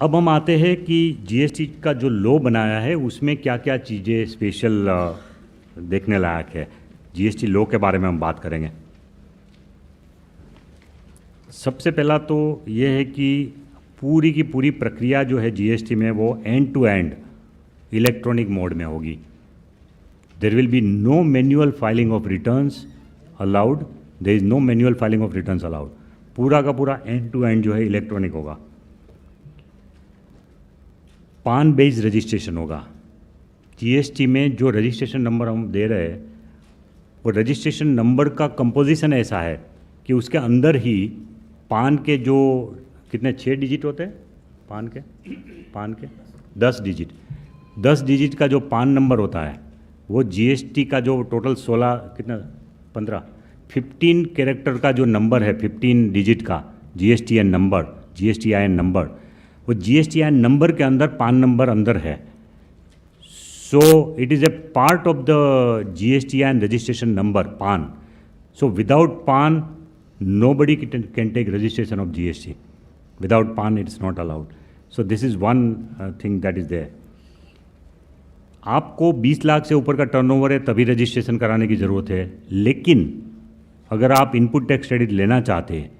अब हम आते हैं कि जीएसटी का जो लॉ बनाया है उसमें क्या क्या चीज़ें स्पेशल देखने लायक है। जीएसटी लॉ के बारे में हम बात करेंगे। सबसे पहला तो ये है कि पूरी की पूरी प्रक्रिया जो है जीएसटी में वो end to end electronic mode में होगी। There will be no manual filing of returns allowed, there is no manual filing of returns allowed. पूरा का पूरा एंड टू एंड जो है इलेक्ट्रॉनिक होगा। पान बेस्ड रजिस्ट्रेशन होगा। जीएसटी में जो रजिस्ट्रेशन नंबर हम दे रहे हैं वो रजिस्ट्रेशन नंबर का कंपोजिशन ऐसा है कि उसके अंदर ही पान के जो कितने 6 डिजिट होते हैं पान के 10 डिजिट का जो पान नंबर होता है वो जीएसटी का जो टोटल 15 कैरेक्टर का जो नंबर है, 15 डिजिट का जीएसटीआईएन नंबर, वो जीएसटीआईएन नंबर के अंदर पान नंबर अंदर है। सो it is A part of the GSTIN registration number पान। सो विदाउट पान nobody can take registration of GST. Without PAN it's not allowed. So this is one thing that is there. आपको 20 लाख से ऊपर का turnover है तभी registration कराने की ज़रूरत है, लेकिन अगर आप इनपुट टैक्स क्रेडिट लेना चाहते हैं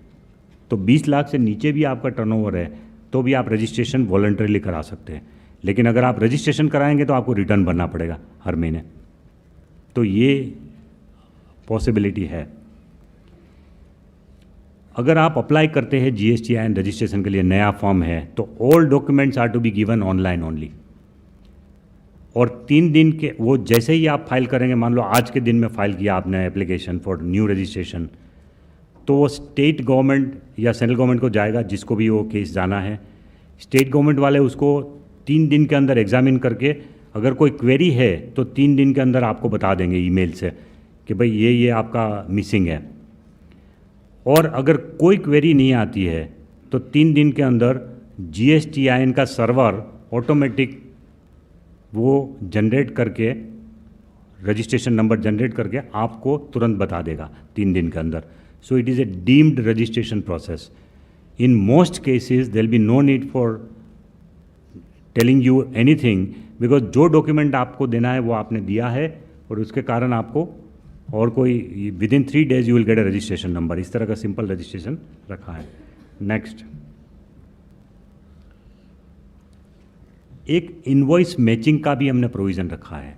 तो 20 लाख से नीचे भी आपका टर्नओवर है तो भी आप रजिस्ट्रेशन वॉलंटरीली करा सकते हैं। लेकिन अगर आप रजिस्ट्रेशन कराएंगे तो आपको रिटर्न भरना पड़ेगा हर महीने। तो ये पॉसिबिलिटी है। अगर आप अप्लाई करते हैं जीएसटीआईएन रजिस्ट्रेशन के लिए, नया फॉर्म है, तो all documents are to be given online only. और 3 दिन के वो जैसे ही आप फाइल करेंगे, मान लो आज के दिन में फाइल किया आपने एप्लीकेशन फॉर न्यू रजिस्ट्रेशन, तो वो स्टेट गवर्नमेंट या सेंट्रल गवर्नमेंट को जाएगा, जिसको भी वो केस जाना है। स्टेट गवर्नमेंट वाले उसको 3 दिन के अंदर एग्जामिन करके अगर कोई क्वेरी है तो 3 दिन के अंदर आपको बता देंगे ईमेल से कि भाई ये आपका मिसिंग है। और अगर कोई क्वेरी नहीं आती है तो 3 दिन के अंदर जीएसटीआईएन का सर्वर ऑटोमेटिक वो जनरेट करके, रजिस्ट्रेशन नंबर जनरेट करके आपको तुरंत बता देगा 3 दिन के अंदर। So it is a deemed registration process. In most cases there will be no need for telling you anything, because जो डॉक्यूमेंट आपको देना है वो आपने दिया है और उसके कारण आपको और कोई within 3 days you will get a registration number. इस तरह का सिंपल रजिस्ट्रेशन रखा है। नेक्स्ट, एक इनवॉइस मैचिंग का भी हमने प्रोविज़न रखा है।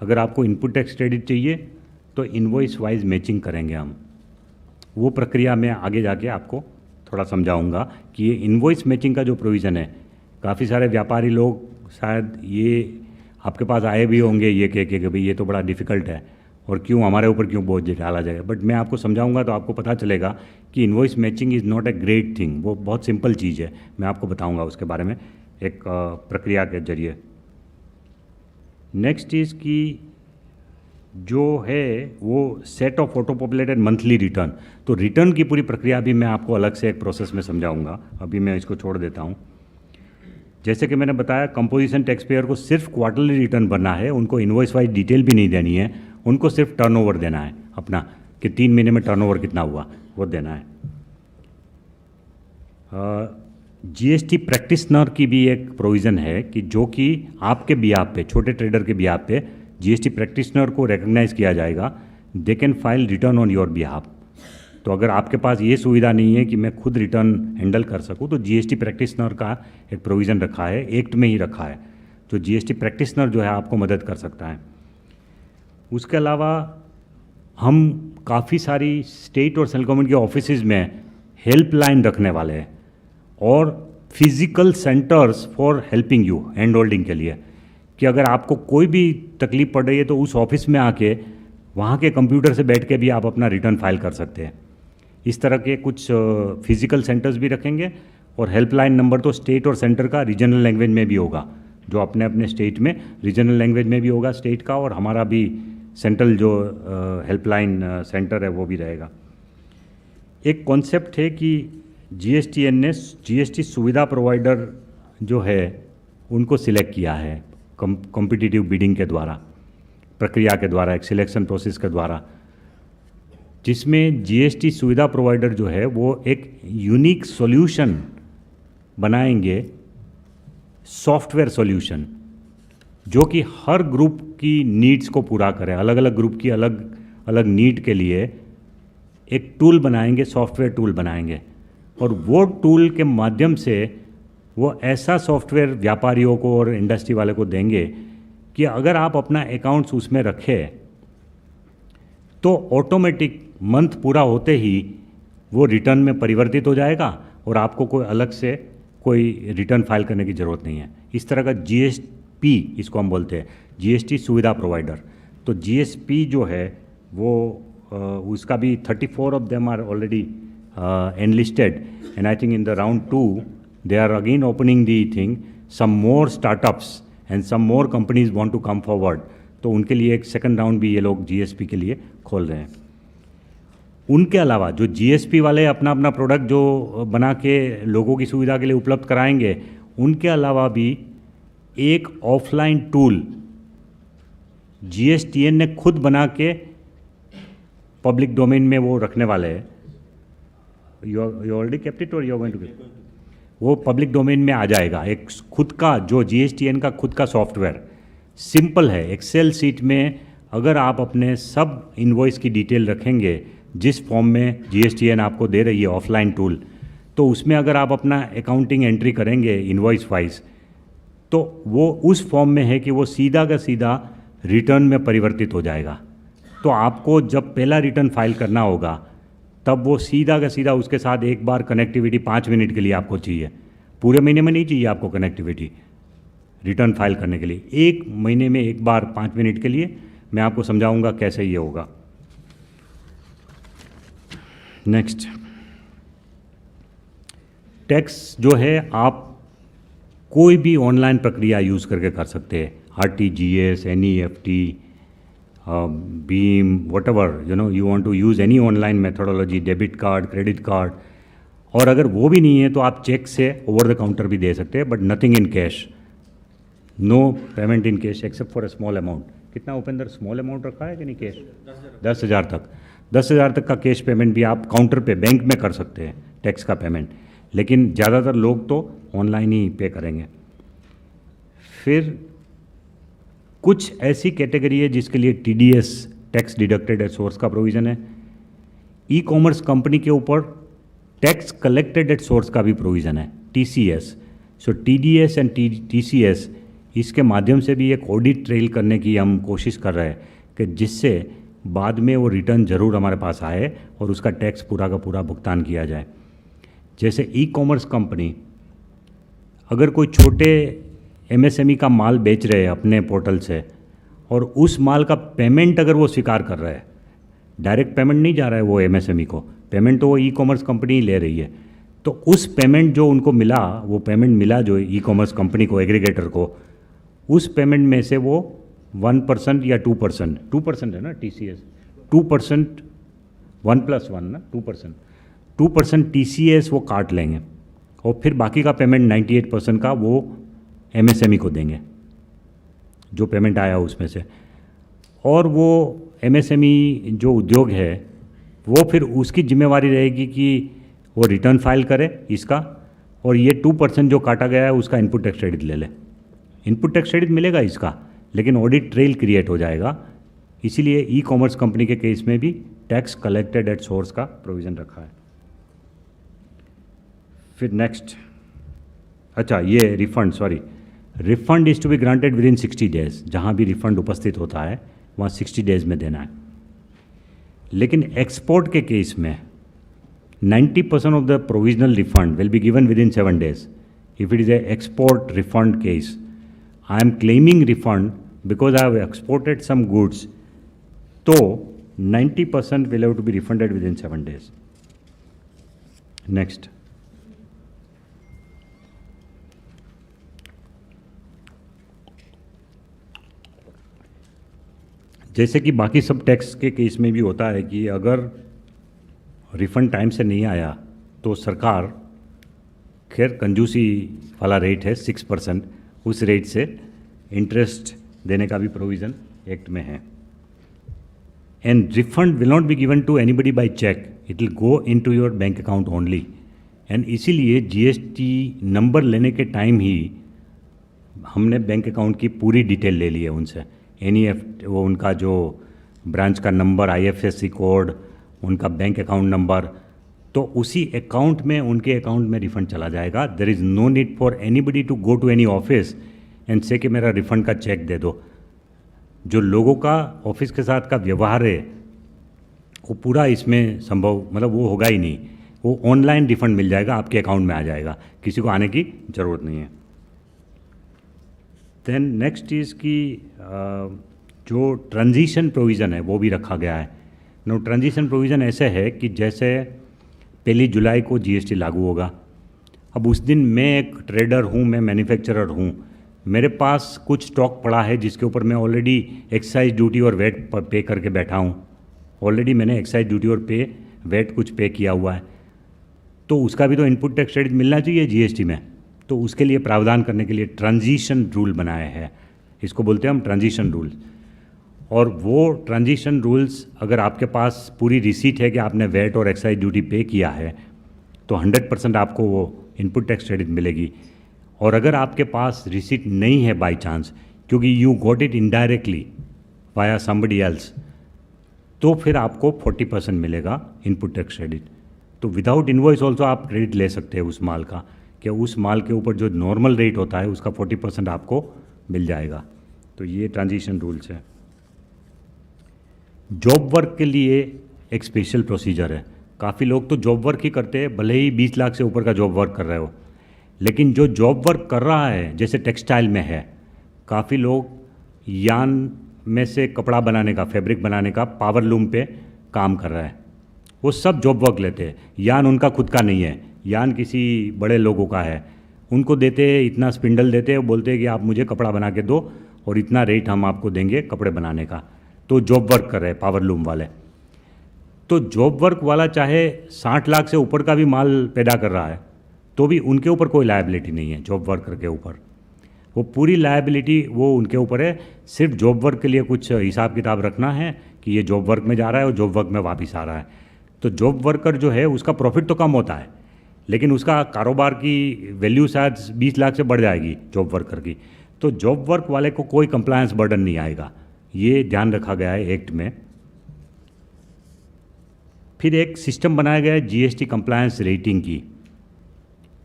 अगर आपको इनपुट टैक्स क्रेडिट चाहिए तो इनवॉइस वाइज मैचिंग करेंगे हम। वो प्रक्रिया में आगे जाके आपको थोड़ा समझाऊंगा कि ये इनवॉइस मैचिंग का जो प्रोविज़न है, काफ़ी सारे व्यापारी लोग शायद ये आपके पास आए भी होंगे ये कह के भाई ये तो बड़ा डिफ़िकल्ट है और क्यों हमारे ऊपर क्यों बोझ डाला जाएगा। बट मैं आपको समझाऊंगा तो आपको पता चलेगा कि invoice matching is not a great thing. वो बहुत सिंपल चीज़ है। मैं आपको बताऊंगा उसके बारे में एक प्रक्रिया के जरिए। नेक्स्ट चीज़ की जो है वो set of auto populated monthly return. तो रिटर्न की पूरी प्रक्रिया भी मैं आपको अलग से एक प्रोसेस में समझाऊंगा। अभी मैं इसको छोड़ देता हूँ। जैसे कि मैंने बताया, कंपोजिशन टैक्स पेयर को सिर्फ क्वार्टरली रिटर्न भरना है, उनको इनवॉइस वाइज डिटेल भी नहीं देनी है, उनको सिर्फ टर्नओवर देना है अपना कि 3 महीने में टर्नओवर कितना हुआ वो देना है। जीएसटी प्रैक्टिशनर की भी एक प्रोविज़न है कि जो कि आपके बिहाफ पे, छोटे ट्रेडर के बिहाफ पे जीएसटी प्रैक्टिशनर को रिकग्नाइज किया जाएगा। They can file return on your behalf. तो अगर आपके पास ये सुविधा नहीं है कि मैं खुद रिटर्न हैंडल कर सकूं तो जीएसटी प्रैक्टिशनर का एक प्रोविज़न रखा है, एक्ट में ही रखा है, जो जीएसटी प्रैक्टिशनर जो है आपको मदद कर सकता है। उसके अलावा हम काफ़ी सारी स्टेट और सेंट्रल गवर्नमेंट के ऑफिसेज में हेल्पलाइन रखने वाले हैं और physical centres for helping you, hand holding के लिए, कि अगर आपको कोई भी तकलीफ पड़ रही है तो उस ऑफिस में आके वहाँ के कंप्यूटर से बैठ के भी आप अपना रिटर्न फाइल कर सकते हैं। इस तरह के कुछ फिज़िकल सेंटर्स भी रखेंगे। और हेल्पलाइन नंबर तो स्टेट और सेंटर का रीजनल लैंग्वेज में भी होगा, जो अपने अपने स्टेट में रीजनल लैंग्वेज में भी होगा स्टेट का, और हमारा भी सेंट्रल जो हेल्पलाइन सेंटर है वो भी रहेगा। एक कॉन्सेप्ट है कि जीएसटीएन ने जीएसटी सुविधा प्रोवाइडर जो है उनको सिलेक्ट किया है कॉम्पिटिटिव बिडिंग के द्वारा, प्रक्रिया के द्वारा, एक सिलेक्शन प्रोसेस के द्वारा, जिसमें जीएसटी सुविधा प्रोवाइडर जो है वो एक यूनिक सॉल्यूशन बनाएंगे सॉफ्टवेयर सॉल्यूशन जो कि हर ग्रुप की नीड्स को पूरा करे, अलग अलग ग्रुप की अलग अलग नीड के लिए एक टूल बनाएंगे, सॉफ्टवेयर टूल बनाएंगे, और वो टूल के माध्यम से वो ऐसा सॉफ्टवेयर व्यापारियों को और इंडस्ट्री वाले को देंगे कि अगर आप अपना अकाउंट्स उसमें रखें तो ऑटोमेटिक मंथ पूरा होते ही वो रिटर्न में परिवर्तित हो जाएगा और आपको कोई अलग से कोई रिटर्न फाइल करने की ज़रूरत नहीं है। इस तरह का जीएसपी, इसको हम बोलते हैं जीएसटी सुविधा प्रोवाइडर। तो जीएसपी जो है वो उसका भी 34 of them are already enlisted, and I think in the round 2 they are again opening the thing, some more startups and some more companies want to come forward, तो उनके लिए एक सेकंड राउंड भी ये लोग जीएसपी के लिए खोल रहे हैं। उनके अलावा जो जीएसपी वाले अपना अपना प्रोडक्ट जो बना के लोगों की सुविधा के लिए उपलब्ध कराएंगे, उनके अलावा भी एक ऑफलाइन टूल जीएसटीएन ने खुद बना के पब्लिक डोमेन में वो रखने वाले हैं। यू ऑलरेडी केप्ट इट और you are going to get, वो पब्लिक डोमेन में आ जाएगा। एक खुद का जो जीएसटीएन का खुद का सॉफ्टवेयर सिंपल है, एक्सेल सीट में अगर आप अपने सब इनवॉइस की डिटेल रखेंगे जिस फॉर्म में जीएसटीएन आपको दे रही है ऑफलाइन टूल, तो उसमें अगर आप अपना अकाउंटिंग एंट्री करेंगे इनवॉइस वाइज, तो वो उस फॉर्म में है कि वो सीधा का सीधा रिटर्न में परिवर्तित हो जाएगा। तो आपको जब पहला रिटर्न फाइल करना होगा तब वो सीधा का सीधा उसके साथ एक बार कनेक्टिविटी 5 मिनट के लिए आपको चाहिए, पूरे महीने में नहीं चाहिए आपको कनेक्टिविटी रिटर्न फाइल करने के लिए। एक महीने में एक बार 5 मिनट के लिए मैं आपको समझाऊंगा कैसे ये होगा। नेक्स्ट, टैक्स जो है आप कोई भी ऑनलाइन प्रक्रिया यूज़ करके कर सकते हैं, RTGS, NEFT, beam, whatever you want to use any online methodology, debit card, credit card, और अगर वो भी नहीं है तो आप चेक से ओवर द काउंटर भी दे सकते हैं, but nothing in cash, no payment in cash except for a small amount. कितना उपेंद्र स्मॉल अमाउंट रखा है कि नहीं कैश? 10,000 तक। 10,000 तक का कैश पेमेंट भी आप काउंटर पे बैंक में कर सकते हैं टैक्स का पेमेंट, लेकिन ज़्यादातर लोग तो ऑनलाइन ही पे करेंगे। फिर कुछ ऐसी कैटेगरी है जिसके लिए TDS, tax deducted at source का प्रोविज़न है। ई कॉमर्स कंपनी के ऊपर टैक्स कलेक्टेड एट सोर्स का भी प्रोविज़न है, TCS. So TDS and TCS, इसके माध्यम से भी एक ऑडिट ट्रेल करने की हम कोशिश कर रहे हैं कि जिससे बाद में वो रिटर्न ज़रूर हमारे पास आए और उसका टैक्स पूरा का पूरा भुगतान किया जाए। जैसे ई कॉमर्स कंपनी अगर कोई छोटे एमएसएमई का माल बेच रहे हैं अपने पोर्टल से, और उस माल का पेमेंट अगर वो स्वीकार कर रहा है, डायरेक्ट पेमेंट नहीं जा रहा है वो एमएसएमई को, पेमेंट तो वो ई कॉमर्स कंपनी ले रही है, तो उस पेमेंट जो उनको मिला, वो पेमेंट मिला जो ई कॉमर्स कंपनी को, एग्रीगेटर को, उस पेमेंट में से वो 1% या 2% है ना टीसीएस, 2%, 1+1 ना 2% टीसीएस वो काट लेंगे, और फिर बाकी का पेमेंट 98% का वो एमएसएमई को देंगे जो पेमेंट आया उसमें से। और वो एमएसएमई जो उद्योग है वो फिर उसकी जिम्मेवारी रहेगी कि वो रिटर्न फाइल करे इसका, और ये 2% जो काटा गया है उसका इनपुट टैक्स क्रेडिट ले ले। इनपुट टैक्स क्रेडिट मिलेगा इसका, लेकिन ऑडिट ट्रेल क्रिएट हो जाएगा। इसीलिए ई कॉमर्स कंपनी के केस में भी टैक्स कलेक्टेड एट सोर्स का प्रोविज़न रखा है। फिर नेक्स्ट, अच्छा ये refund is to be granted within 60 days. जहाँ भी रिफंड उपस्थित होता है वहाँ 60 डेज में देना है। लेकिन एक्सपोर्ट के केस में 90% of the provisional refund will be given within 7 days. If it is a export refund case, I am claiming refund because I have exported some goods, तो 90% will have to be refunded within 7 days. Next, जैसे कि बाकी सब tax के case में भी होता है कि अगर रिफ़ंड टाइम से नहीं आया तो सरकार, खैर कंजूसी वाला रेट है 6%, उस रेट से इंटरेस्ट देने का भी प्रोविज़न एक्ट में है। And refund will not be given to anybody by cheque, it will go into your bank account only. And इसीलिए जीएसटी नंबर लेने के टाइम ही हमने बैंक अकाउंट की पूरी डिटेल ले ली है उनसे, एनईएफटी, वो उनका जो ब्रांच का नंबर, आईएफएससी कोड, उनका बैंक अकाउंट नंबर, तो उसी अकाउंट में, उनके अकाउंट में रिफ़ंड चला जाएगा। There is no need for anybody to go to any office and say कि मेरा रिफ़ंड का चेक दे दो। जो लोगों का ऑफिस के साथ का व्यवहार है वो पूरा इसमें संभव, मतलब वो होगा ही नहीं। वो ऑनलाइन रिफ़ंड मिल जाएगा, आपके अकाउंट में आ जाएगा, किसी को आने की ज़रूरत नहीं है। देन नेक्स्ट चीज़ की जो ट्रांजिशन प्रोविज़न है वो भी रखा गया है। नो, ट्रांजिशन प्रोविज़न ऐसे है कि जैसे 1 जुलाई को जीएसटी लागू होगा। अब उस दिन मैं एक ट्रेडर हूँ, मैं मैन्युफैक्चरर हूँ, मेरे पास कुछ स्टॉक पड़ा है जिसके ऊपर मैं ऑलरेडी एक्साइज ड्यूटी और वेट पे करके बैठा हूँ। ऑलरेडी मैंने एक्साइज ड्यूटी और वेट कुछ पे किया हुआ है, तो उसका भी तो इनपुट टैक्स क्रेडिट मिलना चाहिए जीएसटी में। तो उसके लिए प्रावधान करने के लिए ट्रांजिशन रूल बनाए हैं, इसको बोलते हैं हम ट्रांजिशन रूल। और वो ट्रांजिशन रूल्स, अगर आपके पास पूरी रिसीट है कि आपने वेट और एक्साइज ड्यूटी पे किया है, तो 100% आपको वो इनपुट टैक्स क्रेडिट मिलेगी। और अगर आपके पास रिसीट नहीं है बाय चांस, क्योंकि you got it indirectly via somebody else, तो फिर आपको 40% मिलेगा इनपुट टैक्स क्रेडिट। तो विदाउट इनवॉइस ऑल्सो आप क्रेडिट ले सकते हैं उस माल का, कि उस माल के ऊपर जो नॉर्मल रेट होता है उसका 40% आपको मिल जाएगा। तो ये ट्रांजिशन रूल्स है। जॉब वर्क के लिए एक स्पेशल प्रोसीजर है। काफ़ी लोग तो जॉब वर्क ही करते हैं, भले ही 20 लाख से ऊपर का जॉब वर्क कर रहे हो, लेकिन जो जॉब वर्क कर रहा है, जैसे टेक्सटाइल में है, काफ़ी लोग यान में से कपड़ा बनाने का, फैब्रिक बनाने का पावर लूम पे काम कर रहा है, वो सब जॉब वर्क लेते हैं। यान उनका खुद का नहीं है, यान किसी बड़े लोगों का है, उनको देते हैं, इतना स्पिंडल देते हैं, बोलते हैं कि आप मुझे कपड़ा बना के दो और इतना रेट हम आपको देंगे कपड़े बनाने का। तो जॉब वर्क कर रहे हैं पावर लूम वाले। तो जॉब वर्क वाला चाहे 60 लाख से ऊपर का भी माल पैदा कर रहा है, तो भी उनके ऊपर कोई लायबिलिटी नहीं है जॉब वर्कर के ऊपर। वो पूरी लायबिलिटी वो उनके ऊपर है। सिर्फ जॉब वर्क के लिए कुछ हिसाब किताब रखना है कि ये जॉब वर्क में जा रहा है और जॉब वर्क में वापस आ रहा है। तो जॉब वर्कर जो है उसका प्रॉफिट तो कम होता है, लेकिन उसका कारोबार की वैल्यू शायद 20 लाख से बढ़ जाएगी जॉब वर्कर की। तो जॉब वर्क वाले को कोई कंप्लायंस बर्डन नहीं आएगा, ये ध्यान रखा गया है एक्ट में। फिर एक सिस्टम बनाया गया है जीएसटी कंप्लायंस रेटिंग की।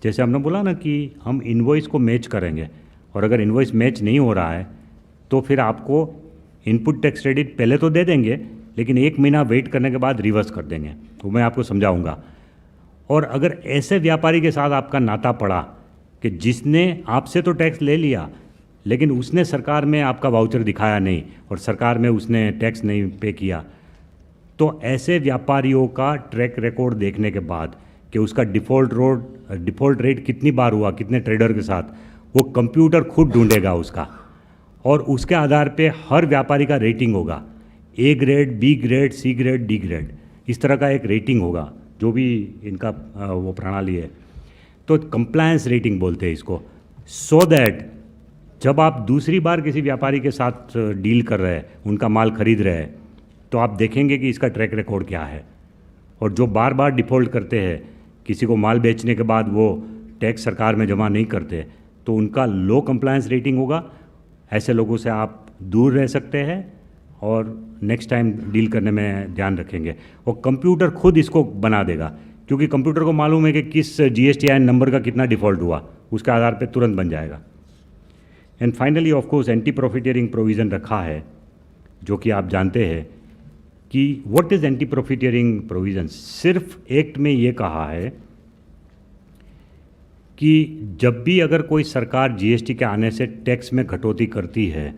जैसे हमने बोला ना कि हम इनवॉइस को मैच करेंगे, और अगर इनवॉइस मैच नहीं हो रहा है तो फिर आपको इनपुट टैक्स क्रेडिट पहले तो दे देंगे, लेकिन 1 महीना वेट करने के बाद रिवर्स कर देंगे, वो मैं आपको समझाऊंगा। और अगर ऐसे व्यापारी के साथ आपका नाता पड़ा कि जिसने आपसे तो टैक्स ले लिया, लेकिन उसने सरकार में आपका वाउचर दिखाया नहीं और सरकार में उसने टैक्स नहीं पे किया, तो ऐसे व्यापारियों का ट्रैक रिकॉर्ड देखने के बाद कि उसका डिफ़ॉल्ट रेट कितनी बार हुआ, कितने ट्रेडर के साथ, वो कंप्यूटर खुद ढूंढेगा उसका, और उसके आधार पे हर व्यापारी का रेटिंग होगा। A grade, B grade, C grade, D grade, इस तरह का एक रेटिंग होगा, जो भी इनका वो प्रणाली है। तो कंप्लायंस रेटिंग बोलते हैं इसको। सो दैट जब आप दूसरी बार किसी व्यापारी के साथ डील कर रहे हैं, उनका माल खरीद रहे हैं, तो आप देखेंगे कि इसका ट्रैक रिकॉर्ड क्या है। और जो बार बार डिफ़ॉल्ट करते हैं, किसी को माल बेचने के बाद वो टैक्स सरकार में जमा नहीं करते, तो उनका लो कंप्लायंस रेटिंग होगा। ऐसे लोगों से आप दूर रह सकते हैं और नेक्स्ट टाइम डील करने में ध्यान रखेंगे। और कंप्यूटर खुद इसको बना देगा, क्योंकि कंप्यूटर को मालूम है कि किस GSTIN नंबर का कितना डिफ़ॉल्ट हुआ, उसके आधार पर तुरंत बन जाएगा। And finally of course anti profiteering provision रखा है, जो कि आप जानते हैं कि what is anti profiteering provision. सिर्फ एक्ट में ये कहा है कि जब भी अगर कोई सरकार जीएसटी के आने से टैक्स में कटौती करती है,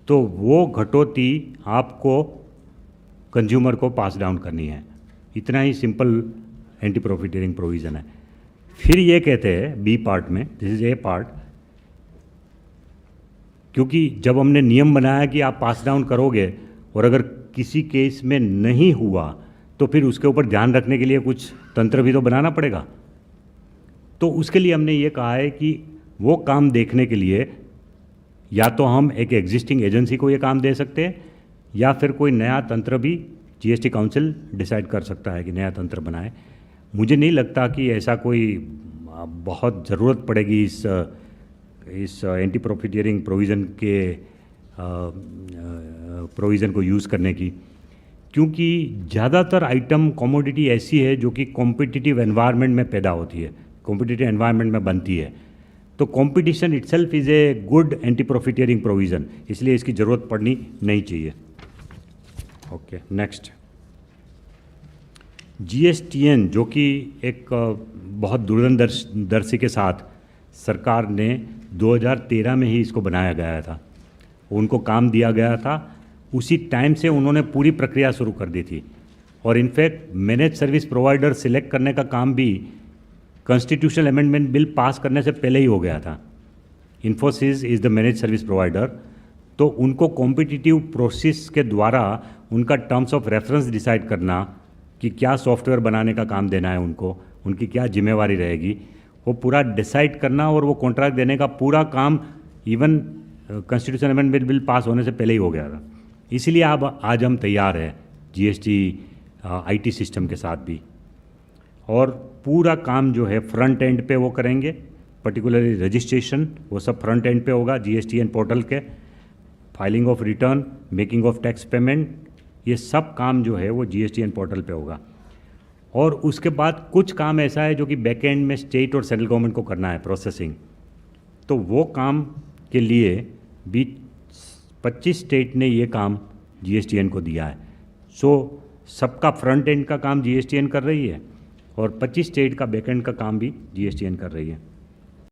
तो वो कटौती आपको कंज्यूमर को पास डाउन करनी है। इतना ही सिंपल एंटी प्रॉफिटियरिंग प्रोविज़न है। फिर ये कहते हैं बी पार्ट में, दिस इज ए पार्ट, क्योंकि जब हमने नियम बनाया कि आप पास डाउन करोगे और अगर किसी केस में नहीं हुआ, तो फिर उसके ऊपर ध्यान रखने के लिए कुछ तंत्र भी तो बनाना पड़ेगा। तो उसके लिए हमने ये कहा है कि वो काम देखने के लिए या तो हम एक एग्जिस्टिंग एजेंसी को ये काम दे सकते हैं, या फिर कोई नया तंत्र भी जीएसटी काउंसिल डिसाइड कर सकता है कि नया तंत्र बनाए। मुझे नहीं लगता कि ऐसा कोई बहुत ज़रूरत पड़ेगी इस एंटी प्रॉफिटियरिंग प्रोविज़न के प्रोविज़न को यूज़ करने की, क्योंकि ज़्यादातर आइटम कमोडिटी ऐसी है जो कि कॉम्पिटिटिव एनवायरनमेंट में पैदा होती है, कॉम्पिटिटिव एनवायरनमेंट में बनती है। तो competition itself is a good anti profiteering provision, इसलिए इसकी ज़रूरत पड़नी नहीं चाहिए। ओके, नेक्स्ट GSTN, जो कि एक बहुत दूरदर्शी के साथ सरकार ने 2013 में ही इसको बनाया गया था, उनको काम दिया गया था, उसी टाइम से उन्होंने पूरी प्रक्रिया शुरू कर दी थी। और in fact manage service provider select करने का काम भी कॉन्स्टिट्यूशनल अमेंडमेंट बिल पास करने से पहले ही हो गया था। Infosys is the manage service provider, तो उनको कॉम्पिटिटिव प्रोसेस के द्वारा उनका टर्म्स ऑफ रेफरेंस डिसाइड करना कि क्या सॉफ्टवेयर बनाने का काम देना है उनको, उनकी क्या जिम्मेवारी रहेगी, वो पूरा डिसाइड करना और वो कॉन्ट्रैक्ट देने का पूरा काम even constitution amendment bill pass होने से पहले ही हो गया था। इसीलिए अब आज हम तैयार हैं GST IT सिस्टम के साथ भी, और पूरा काम जो है फ्रंट एंड पे वो करेंगे, पर्टिकुलरली रजिस्ट्रेशन वो सब फ्रंट एंड पे होगा GSTN पोर्टल के, filing of return, making of tax payment, ये सब काम जो है वो GSTN पोर्टल पे होगा। और उसके बाद कुछ काम ऐसा है जो कि बैक एंड में स्टेट और सेंट्रल गवर्नमेंट को करना है, प्रोसेसिंग, तो वो काम के लिए भी 25 स्टेट ने ये काम GSTN को दिया है। सो सबका फ्रंट एंड का काम GSTN कर रही है और 25 स्टेट का बैक एंड का काम भी GSTN कर रही है।